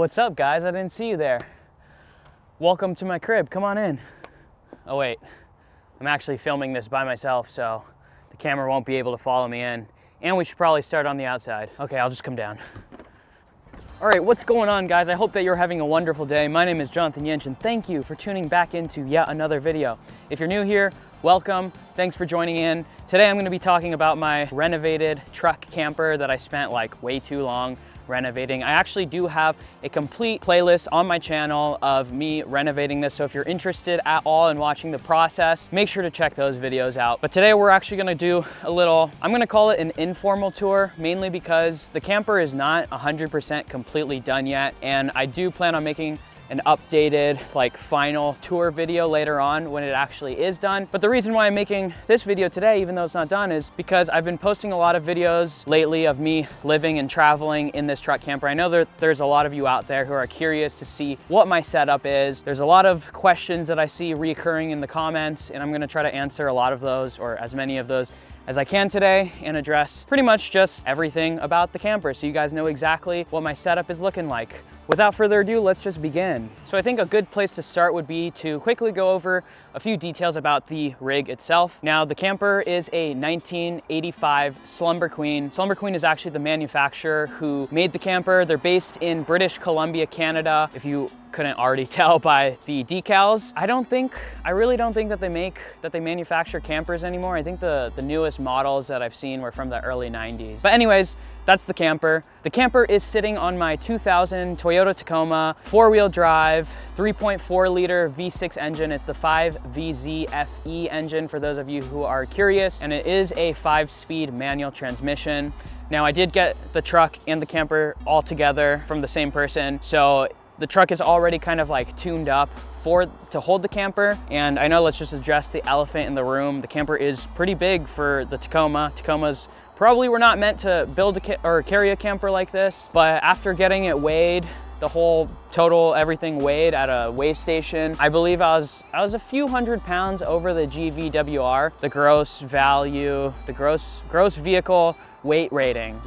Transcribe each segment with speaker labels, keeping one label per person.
Speaker 1: what's up guys? I didn't see you there. Welcome to my crib, come on in. Oh wait, I'm actually filming this by myself, so the camera won't be able to follow me in. And we should probably start on the outside. Okay, I'll just come down. All right, what's going on guys? I hope that you're having a wonderful day. My name is Jonathan Yench and thank you for tuning back into yet another video. If you're new here, welcome, thanks for joining in. Today I'm gonna be talking about my renovated truck camper that I spent like way too long renovating. I actually do have a complete playlist on my channel of me renovating this, so if you're interested at all in watching the process, make sure to check those videos out. But today we're actually gonna do a little, I'm gonna call it an informal tour, mainly because the camper is not 100% completely done yet, and I do plan on making an updated like final tour video later on when it actually is done. But the reason why I'm making this video today, even though it's not done, is because I've been posting a lot of videos lately of me living and traveling in this truck camper. I know there's a lot of you out there who are curious to see what my setup is. There's a lot of questions that I see recurring in the comments, and I'm gonna try to answer a lot of those, or as many of those as I can today, and address pretty much just everything about the camper so you guys know exactly what my setup is looking like. Without further ado, let's just begin. So I think a good place to start would be to quickly go over a few details about the rig itself. Now, the camper is a 1985 Slumber Queen. Slumber Queen is actually the manufacturer who made the camper. They're based in British Columbia, Canada. If you couldn't already tell by the decals. I really don't think that they manufacture campers anymore. I think the newest models that I've seen were from the early 90s. But anyways, that's the camper. The camper is sitting on my 2000 Toyota Tacoma, 4-wheel drive, 3.4 liter V6 engine. It's the 5VZ FE engine for those of you who are curious, and it is a 5-speed manual transmission. Now, I did get the truck and the camper all together from the same person, so the truck is already kind of like tuned up to hold the camper. And I know, let's just address the elephant in the room. The camper is pretty big for the Tacoma. Tacomas probably were not meant to build or carry a camper like this, but after getting it weighed, the whole total everything weighed at a weigh station, I believe I was a few hundred pounds over the GVWR, the gross value, the gross vehicle weight rating.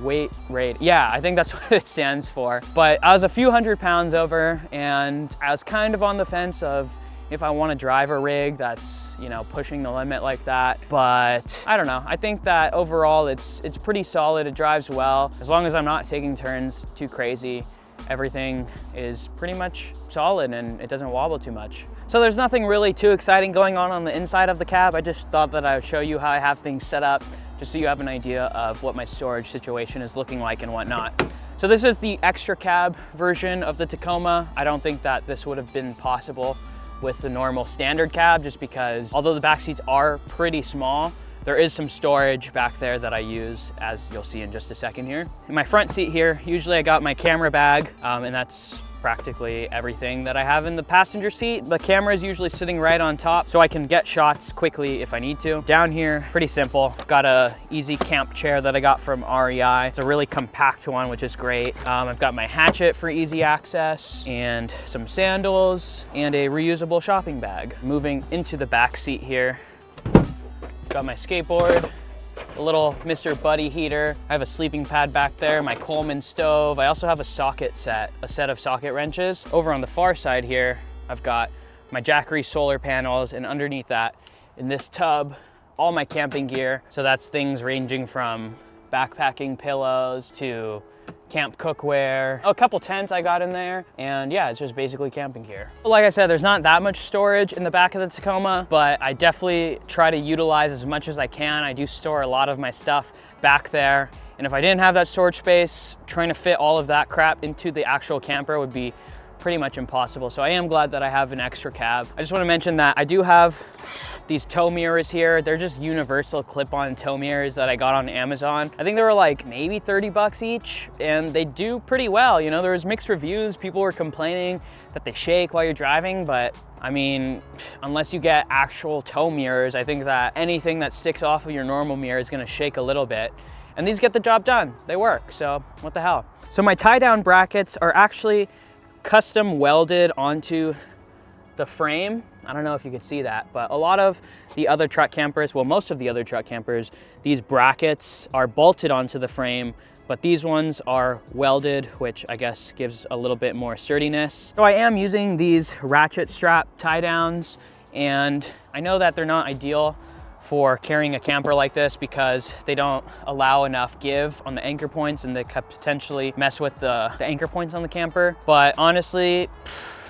Speaker 1: Yeah, I think that's what it stands for. But I was a few hundred pounds over, and I was kind of on the fence of if I want to drive a rig that's, you know, pushing the limit like that. But I don't know. I think that overall it's pretty solid. It drives well. As long as I'm not taking turns too crazy, everything is pretty much solid and it doesn't wobble too much. So there's nothing really too exciting going on the inside of the cab. I just thought that I would show you how I have things set up, just so you have an idea of what my storage situation is looking like and whatnot. So this is the extra cab version of the Tacoma. I don't think that this would have been possible with the normal standard cab, just because although the back seats are pretty small, there is some storage back there that I use, as you'll see in just a second here. In my front seat here, usually I got my camera bag, and that's practically everything that I have. In the passenger seat, the camera is usually sitting right on top, so I can get shots quickly if I need to. Down here, pretty simple. I've got a easy camp chair that I got from REI. It's a really compact one, which is great. I've got my hatchet for easy access, and some sandals, and a reusable shopping bag. Moving into the back seat here, got my skateboard, a little Mr. Buddy heater. I have a sleeping pad back there, my Coleman stove. I also have a set of socket wrenches. Over on the far side here, I've got my Jackery solar panels, and underneath that, in this tub, all my camping gear. So that's things ranging from backpacking pillows to camp cookware, a couple tents I got in there, and yeah, it's just basically camping gear. Like I said, there's not that much storage in the back of the Tacoma, but I definitely try to utilize as much as I can. I do store a lot of my stuff back there, and if I didn't have that storage space, trying to fit all of that crap into the actual camper would be pretty much impossible. So I am glad that I have an extra cab. I just want to mention that I do have these tow mirrors here. They're just universal clip-on tow mirrors that I got on Amazon. I think they were like maybe 30 bucks each, and they do pretty well. You know, there was mixed reviews. People were complaining that they shake while you're driving, but I mean, unless you get actual tow mirrors, I think that anything that sticks off of your normal mirror is gonna shake a little bit. And these get the job done. They work, so what the hell. So my tie-down brackets are actually custom welded onto the frame. I don't know if you could see that, but a lot of the other truck campers, well, most of the other truck campers, these brackets are bolted onto the frame but these ones are welded, which I guess gives a little bit more sturdiness. So I am using these ratchet strap tie downs, and I know that they're not ideal for carrying a camper like this because they don't allow enough give on the anchor points, and they could potentially mess with the anchor points on the camper. But honestly,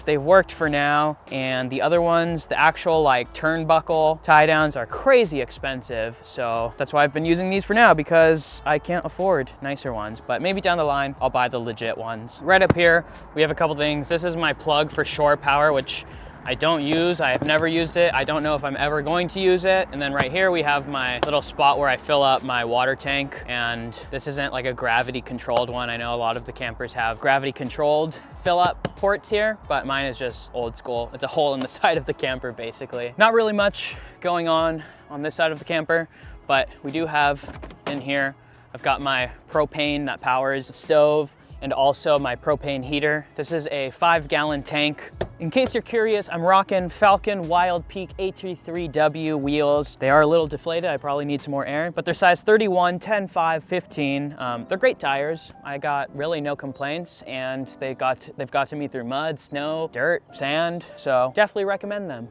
Speaker 1: they've worked for now. And the other ones, the actual like turnbuckle tie downs, are crazy expensive. So that's why I've been using these for now, because I can't afford nicer ones. But maybe down the line, I'll buy the legit ones. Right up here, we have a couple things. This is my plug for shore power, which I don't use. I have never used it. I don't know if I'm ever going to use it. And then right here we have my little spot where I fill up my water tank. And this isn't like a gravity controlled one. I know a lot of the campers have gravity controlled fill up ports here, but mine is just old school. It's a hole in the side of the camper basically. Not really much going on this side of the camper, but we do have in here, I've got my propane that powers the stove, and also my propane heater. This is a 5-gallon tank. In case you're curious, I'm rocking Falcon Wild Peak 833W wheels. They are a little deflated. I probably need some more air, but they're size 31, 10, 5, 15. They're great tires. I got really no complaints, and they've got to me through mud, snow, dirt, sand, so definitely recommend them.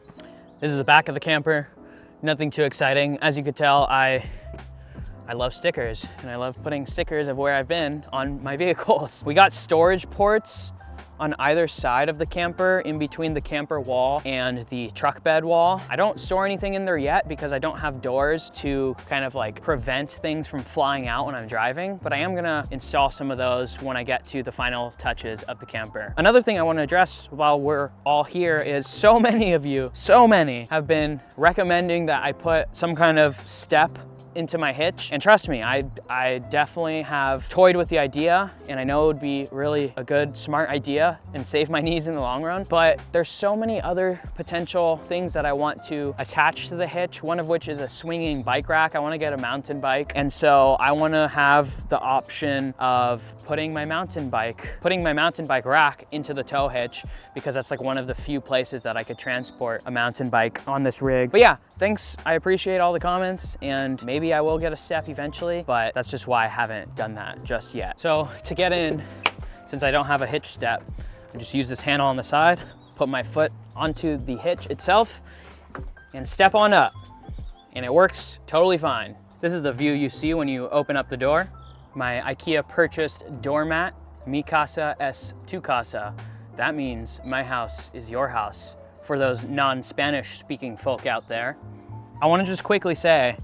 Speaker 1: This is the back of the camper. Nothing too exciting. As you could tell, I love stickers, and I love putting stickers of where I've been on my vehicles. We got storage ports on either side of the camper, in between the camper wall and the truck bed wall. I don't store anything in there yet because I don't have doors to kind of like prevent things from flying out when I'm driving, but I am gonna install some of those when I get to the final touches of the camper. Another thing I want to address while we're all here is so many of you, so many have been recommending that I put some kind of step into my hitch. And trust me, I definitely have toyed with the idea, and I know it would be really a good, smart idea and save my knees in the long run. But there's so many other potential things that I want to attach to the hitch, one of which is a swinging bike rack. I want to get a mountain bike. And so I want to have the option of putting my mountain bike rack into the tow hitch, because that's like one of the few places that I could transport a mountain bike on this rig. But yeah, thanks. I appreciate all the comments, and maybe I will get a step eventually, but that's just why I haven't done that just yet. So to get in, since I don't have a hitch step, I just use this handle on the side, put my foot onto the hitch itself, and step on up. And it works totally fine. This is the view you see when you open up the door. My IKEA purchased doormat, Mi Casa es Tu Casa. That means my house is your house, for those non-Spanish speaking folk out there. I want to just quickly say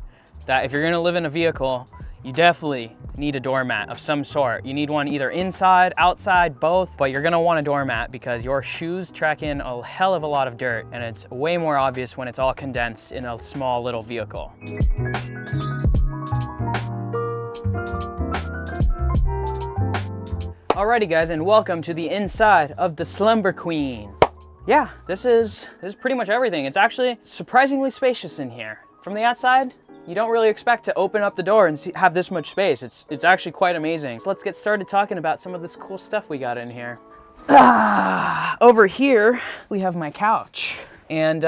Speaker 1: that if you're going to live in a vehicle, you definitely need a doormat of some sort. You need one either inside, outside, both, but you're going to want a doormat because your shoes track in a hell of a lot of dirt, and it's way more obvious when it's all condensed in a small little vehicle. Alrighty guys, and welcome to the inside of the Slumber Queen. Yeah, this is pretty much everything. It's actually surprisingly spacious in here. From the outside, you don't really expect to open up the door and have this much space. It's actually quite amazing. So let's get started talking about some of this cool stuff we got in here. Over here, we have my couch. And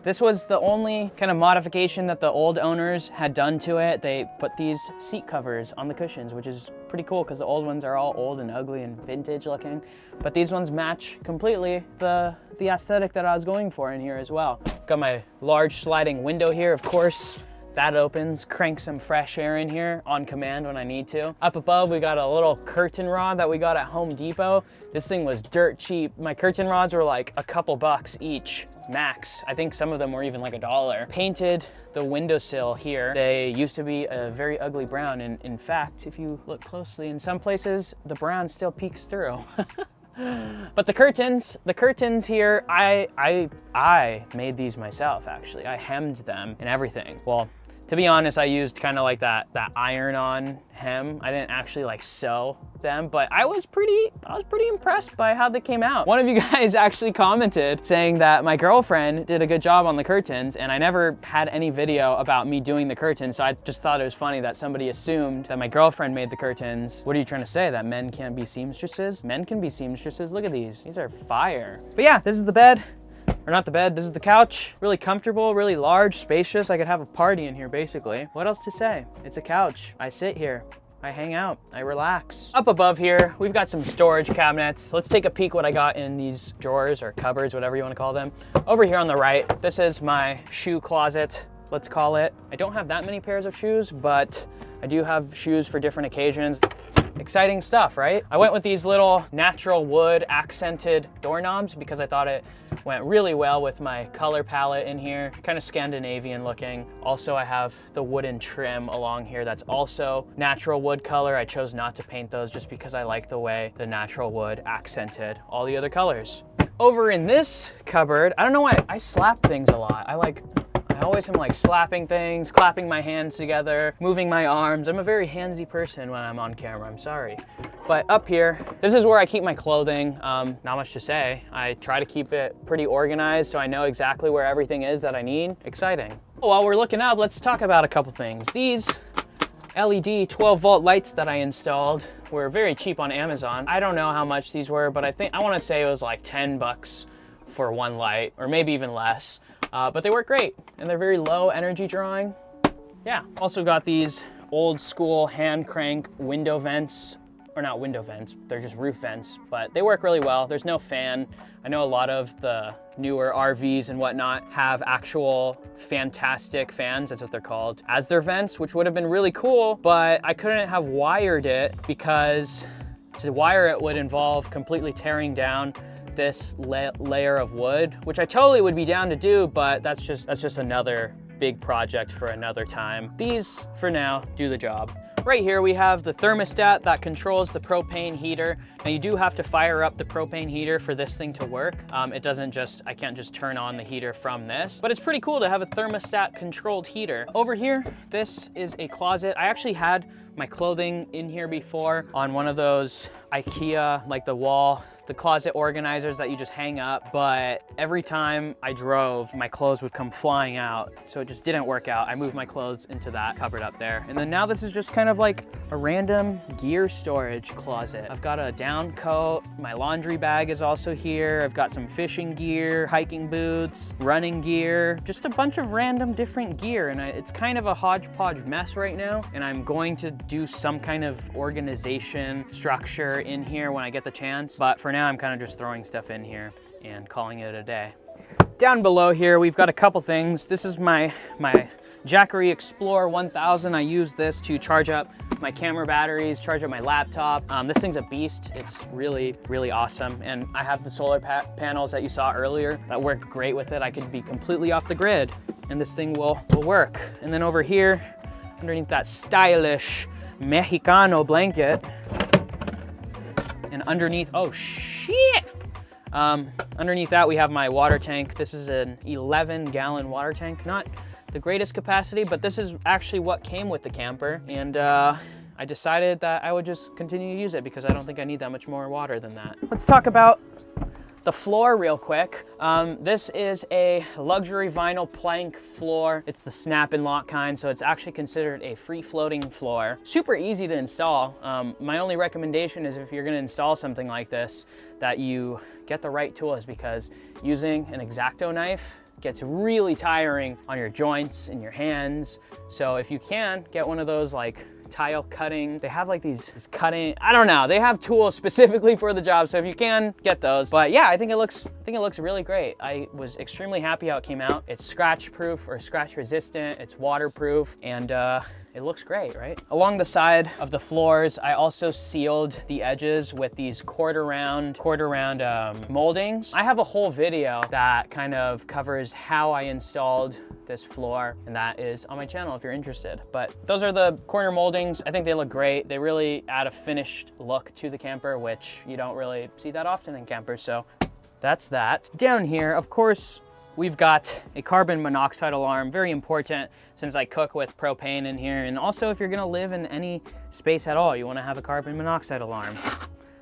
Speaker 1: this was the only kind of modification that the old owners had done to it. They put these seat covers on the cushions, which is pretty cool because the old ones are all old and ugly and vintage looking. But these ones match completely the aesthetic that I was going for in here as well. Got my large sliding window here, of course. That opens, cranks some fresh air in here on command when I need to. Up above, we got a little curtain rod that we got at Home Depot. This thing was dirt cheap. My curtain rods were like a couple bucks each, max. I think some of them were even like $1. Painted the windowsill here. They used to be a very ugly brown, and in fact, if you look closely, in some places, the brown still peeks through. But the curtains here, I made these myself, actually. I hemmed them and everything. Well, to be honest, I used kind of like that iron-on hem. I didn't actually like sew them, but I was pretty impressed by how they came out. One of you guys actually commented saying that my girlfriend did a good job on the curtains, and I never had any video about me doing the curtains, so I just thought it was funny that somebody assumed that my girlfriend made the curtains. What are you trying to say, that men can't be seamstresses? Men can be seamstresses. Look at these. These are fire. But yeah, this is the bed. Or not the bed, this is the couch. Really comfortable, really large, spacious. I could have a party in here, basically. What else to say? It's a couch. I sit here I hang out, I relax. Up above here, we've got some storage cabinets. Let's take a peek what I got in these drawers or cupboards, whatever you want to call them. Over here on the right, this is my shoe closet, let's call it. I don't have that many pairs of shoes, but I do have shoes for different occasions. Exciting stuff, right? I went with these little natural wood accented doorknobs because I thought it went really well with my color palette in here, kind of Scandinavian looking. Also, I have the wooden trim along here that's also natural wood color. I chose not to paint those just because I like the way the natural wood accented all the other colors. Over in this cupboard, I don't know why I slap things a lot. I always am like slapping things, clapping my hands together, moving my arms. I'm a very handsy person when I'm on camera, I'm sorry. But up here, this is where I keep my clothing. Not much to say. I try to keep it pretty organized so I know exactly where everything is that I need. Exciting. While we're looking up, let's talk about a couple things. These LED 12-volt lights that I installed were very cheap on Amazon. I don't know how much these were, but I want to say it was like 10 bucks for one light, or maybe even less. But they work great, and they're very low energy drawing. Yeah, also got these old school hand crank window vents, or not window vents, they're just roof vents, but they work really well. There's no fan. I know a lot of the newer RVs and whatnot have actual fantastic fans, that's what they're called, as their vents, which would have been really cool, but I couldn't have wired it because to wire it would involve completely tearing down this layer of wood, which I totally would be down to do, but that's just another big project for another time. These, for now, do the job. Right here we have the thermostat that controls the propane heater. Now you do have to fire up the propane heater for this thing to work. I can't just turn on the heater from this, but it's pretty cool to have a thermostat controlled heater. Over here, this is a closet. I actually had my clothing in here before on one of those IKEA, like the closet organizers that you just hang up, but every time I drove, my clothes would come flying out, so it just didn't work out. I moved my clothes into that cupboard up there. And then now this is just kind of like a random gear storage closet. I've got a down coat, my laundry bag is also here. I've got some fishing gear, hiking boots, running gear, just a bunch of random different gear. And it's kind of a hodgepodge mess right now. And I'm going to do some kind of organization structure in here when I get the chance. But for now, I'm kind of just throwing stuff in here and calling it a day. Down below here, we've got a couple things. This is my Jackery Explorer 1000. I use this to charge up my camera batteries, charge up my laptop. This thing's a beast. It's really, really awesome. And I have the solar panels that you saw earlier that work great with it. I could be completely off the grid and this thing will work. And then over here, underneath that stylish Mexicano blanket, and underneath, oh shit! Underneath that we have my water tank. This is an 11-gallon water tank. Not the greatest capacity, but this is actually what came with the camper. And I decided that I would just continue to use it because I don't think I need that much more water than that. Let's talk about the floor real quick. This is a luxury vinyl plank floor. It's the snap and lock kind, so it's actually considered a free floating floor. Super easy to install. My only recommendation is if you're gonna install something like this, that you get the right tools, because using an X-Acto knife gets really tiring on your joints and your hands. So if you can, get one of those like tile cutting. They have like these cutting, I don't know, they have tools specifically for the job, so if you can, get those. But yeah, I think it looks really great. I was extremely happy how it came out. It's scratch proof or scratch resistant, it's waterproof, and it looks great, right? Along the side of the floors, I also sealed the edges with these quarter round moldings. I have a whole video that kind of covers how I installed this floor, and that is on my channel if you're interested. But those are the corner moldings. I think they look great. They really add a finished look to the camper, which you don't really see that often in campers, so that's that. Down here, of course, we've got a carbon monoxide alarm, very important since I cook with propane in here. And also if you're gonna live in any space at all, you wanna have a carbon monoxide alarm.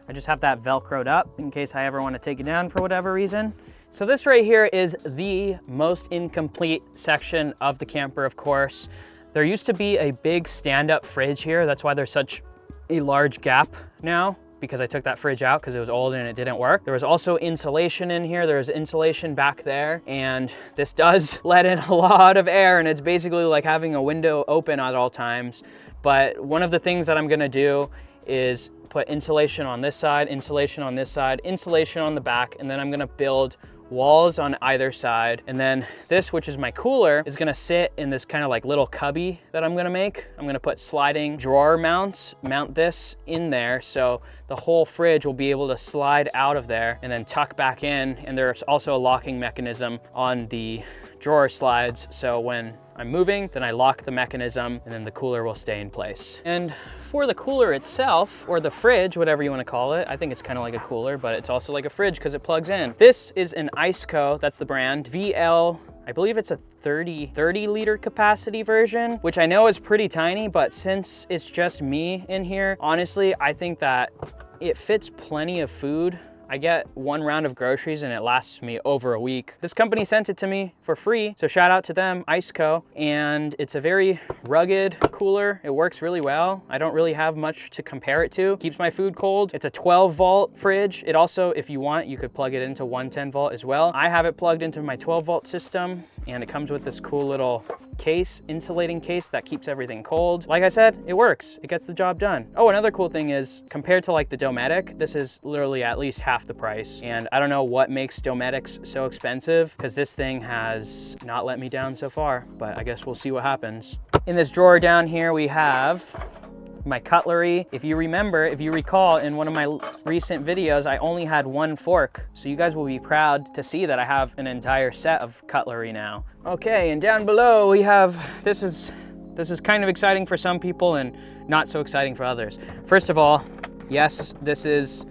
Speaker 1: I just have that Velcroed up in case I ever wanna take it down for whatever reason. So this right here is the most incomplete section of the camper, of course. There used to be a big stand-up fridge here. That's why there's such a large gap now because I took that fridge out because it was old and it didn't work. There was also insulation in here. There's insulation back there, and this does let in a lot of air, and it's basically like having a window open at all times. But one of the things that I'm gonna do is put insulation on this side, insulation on this side, insulation on the back, and then I'm gonna build walls on either side. And then this, which is my cooler, is gonna sit in this kind of like little cubby that I'm gonna make. I'm gonna put sliding drawer mounts, mount this in there, so the whole fridge will be able to slide out of there and then tuck back in. And there's also a locking mechanism on the drawer slides, so when I'm moving, then I lock the mechanism and then the cooler will stay in place. And for the cooler itself, or the fridge, whatever you want to call it, I think it's kind of like a cooler, but it's also like a fridge because it plugs in. This is an Iceco, that's the brand, VL, I believe it's a 30 liter capacity version, which I know is pretty tiny, but since it's just me in here, honestly, I think that it fits plenty of food. I get one round of groceries and it lasts me over a week. This company sent it to me for free, so shout out to them, Iceco. And it's a very rugged cooler. It works really well. I don't really have much to compare it to. Keeps my food cold. It's a 12 volt fridge. It also, if you want, you could plug it into 110 volt as well. I have it plugged into my 12 volt system, and it comes with this cool little case, insulating case that keeps everything cold. Like I said, it works. It gets the job done. Oh, another cool thing is, compared to like the Doormat, this is literally at least half the price. And I don't know what makes Doormatics so expensive, because this thing has not let me down so far, but I guess we'll see what happens. In this drawer down here, we have my cutlery. If you recall, in one of my recent videos, I only had one fork. So you guys will be proud to see that I have an entire set of cutlery now. Okay, and down below we have, this is kind of exciting for some people and not so exciting for others. First of all, yes, this is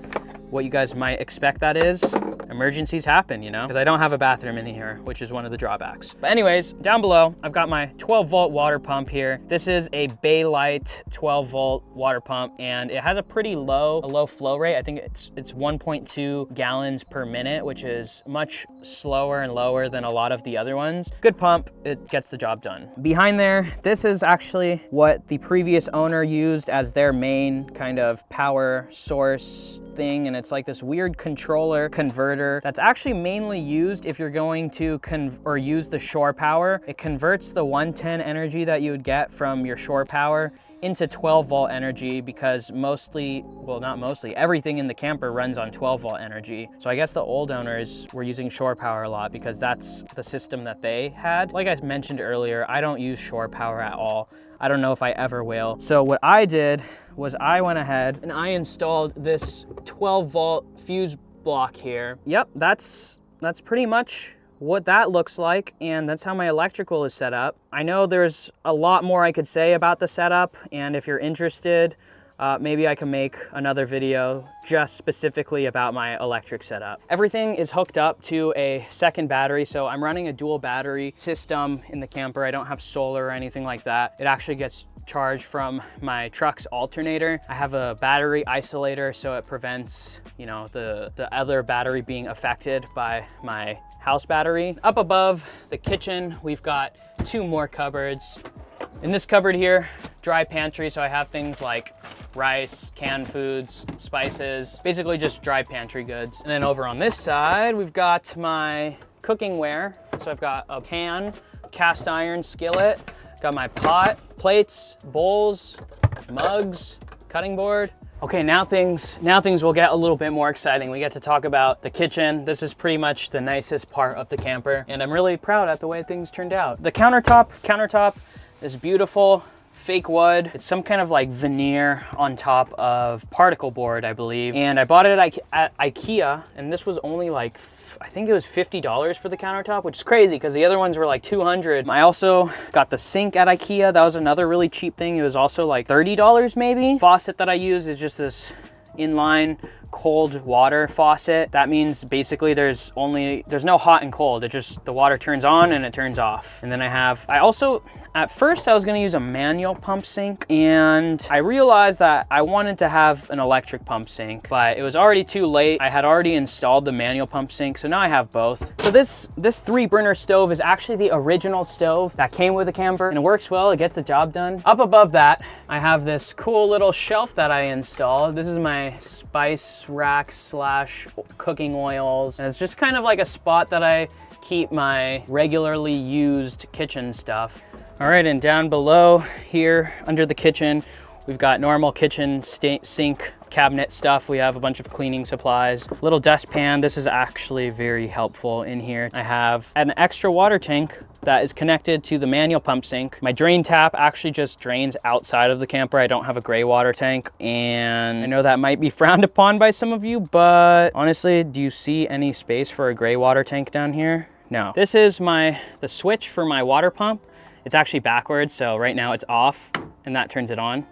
Speaker 1: what you guys might expect that is. Emergencies happen, you know, because I don't have a bathroom in here, which is one of the drawbacks. But anyways, down below, I've got my 12 volt water pump here. This is a Baylite 12 volt water pump, and it has a pretty low flow rate. I think it's 1.2 gallons per minute, which is much slower and lower than a lot of the other ones. Good pump, it gets the job done. Behind there, this is actually what the previous owner used as their main kind of power source thing, and it's like this weird controller converter that's actually mainly used if you're going to use the shore power. It converts the 110 energy that you would get from your shore power into 12 volt energy, because everything in the camper runs on 12 volt energy. So I guess the old owners were using shore power a lot because that's the system that they had. Like I mentioned earlier, I don't use shore power at all. I don't know if I ever will. So what I did was I went ahead and I installed this 12 volt fuse block here. Yep, that's pretty much what that looks like, and that's how my electrical is set up. I know there's a lot more I could say about the setup, and if you're interested, maybe I can make another video just specifically about my electric setup. Everything is hooked up to a second battery, so I'm running a dual battery system in the camper. I don't have solar or anything like that. It actually gets charged from my truck's alternator. I have a battery isolator, so it prevents, you know, the other battery being affected by my house battery. Up above the kitchen, we've got two more cupboards. In this cupboard here, dry pantry, so I have things like rice, canned foods, spices, basically just dry pantry goods. And then over on this side, we've got my cooking ware. So I've got a pan, cast iron skillet, got my pot, plates, bowls, mugs, cutting board. Okay, now things will get a little bit more exciting. We get to talk about the kitchen. This is pretty much the nicest part of the camper, and I'm really proud at the way things turned out. The countertop is beautiful, fake wood. It's some kind of like veneer on top of particle board, I believe. And I bought it at IKEA, and this was only like, I think it was $50 for the countertop, which is crazy because the other ones were like $200. I also got the sink at IKEA. That was another really cheap thing. It was also like $30 maybe. Faucet that I use is just this inline cold water faucet. That means basically there's no hot and cold. It just, the water turns on and it turns off. And then at first I was gonna use a manual pump sink, and I realized that I wanted to have an electric pump sink, but it was already too late. I had already installed the manual pump sink, so now I have both. So this 3-burner stove is actually the original stove that came with the camper, and it works well, it gets the job done. Up above that, I have this cool little shelf that I installed. This is my spice rack slash cooking oils, and it's just kind of like a spot that I keep my regularly used kitchen stuff. All right, and down below here under the kitchen, we've got normal kitchen sink cabinet stuff. We have a bunch of cleaning supplies, little dustpan. This is actually very helpful in here. I have an extra water tank that is connected to the manual pump sink. My drain tap actually just drains outside of the camper. I don't have a gray water tank, and I know that might be frowned upon by some of you, but honestly, do you see any space for a gray water tank down here? No. This is the switch for my water pump. It's actually backwards, so right now it's off, and that turns it on,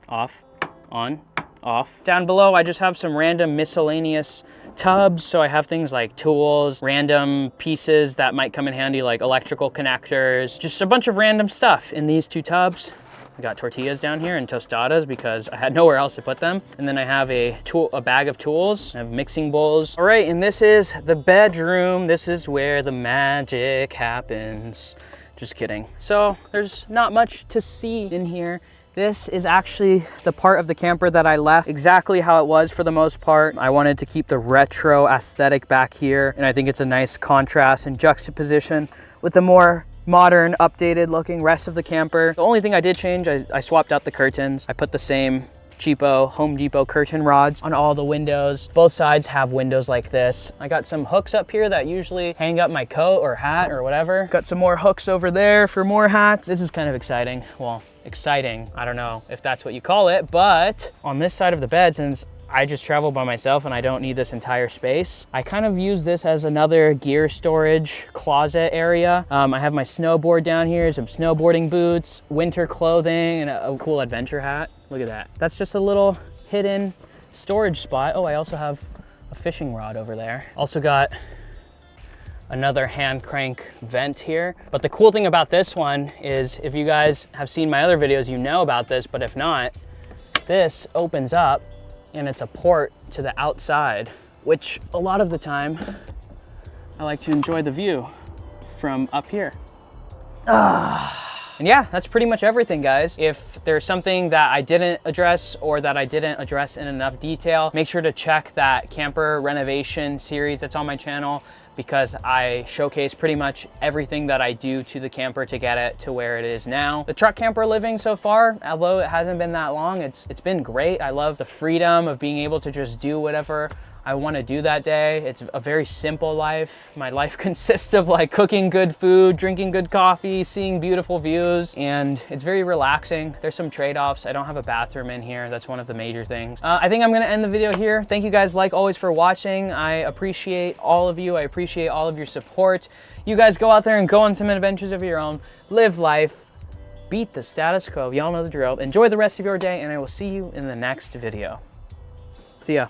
Speaker 1: off, on, off. Down below, I just have some random miscellaneous tubs. So I have things like tools, random pieces that might come in handy, like electrical connectors, just a bunch of random stuff in these 2 tubs. I got tortillas down here and tostadas because I had nowhere else to put them. And then I have a bag of tools. I have mixing bowls. All right, and this is the bedroom. This is where the magic happens. Just kidding. So there's not much to see in here. This is actually the part of the camper that I left exactly how it was for the most part. I wanted to keep the retro aesthetic back here, and I think it's a nice contrast and juxtaposition with the more modern, updated looking rest of the camper. The only thing I did change, I swapped out the curtains. I put the same cheapo Home Depot curtain rods on all the windows. Both sides have windows like this. I got some hooks up here that usually hang up my coat or hat or whatever. Got some more hooks over there for more hats. This is kind of exciting. Well, exciting, I don't know if that's what you call it, but on this side of the bed, since I just travel by myself and I don't need this entire space, I kind of use this as another gear storage closet area. I have my snowboard down here, some snowboarding boots, winter clothing, and a cool adventure hat. Look at that. That's just a little hidden storage spot. Oh, I also have a fishing rod over there. Also got another hand crank vent here. But the cool thing about this one is, if you guys have seen my other videos, you know about this, but if not, this opens up and it's a port to the outside, which a lot of the time I like to enjoy the view from up here. And yeah, that's pretty much everything, guys. If there's something that I didn't address or that I didn't address in enough detail, make sure to check that camper renovation series that's on my channel, because I showcase pretty much everything that I do to the camper to get it to where it is now. The truck camper living so far, although it hasn't been that long, it's been great. I love the freedom of being able to just do whatever I want to do that day. It's a very simple life. My life consists of like cooking good food, drinking good coffee, seeing beautiful views, and it's very relaxing. There's some trade-offs. I don't have a bathroom in here. That's one of the major things. I think I'm gonna end the video here. Thank you guys, like always, for watching. I appreciate all of you. I appreciate all of your support. You guys go out there and go on some adventures of your own. Live life. Beat the status quo. Y'all know the drill. Enjoy the rest of your day, and I will see you in the next video. See ya.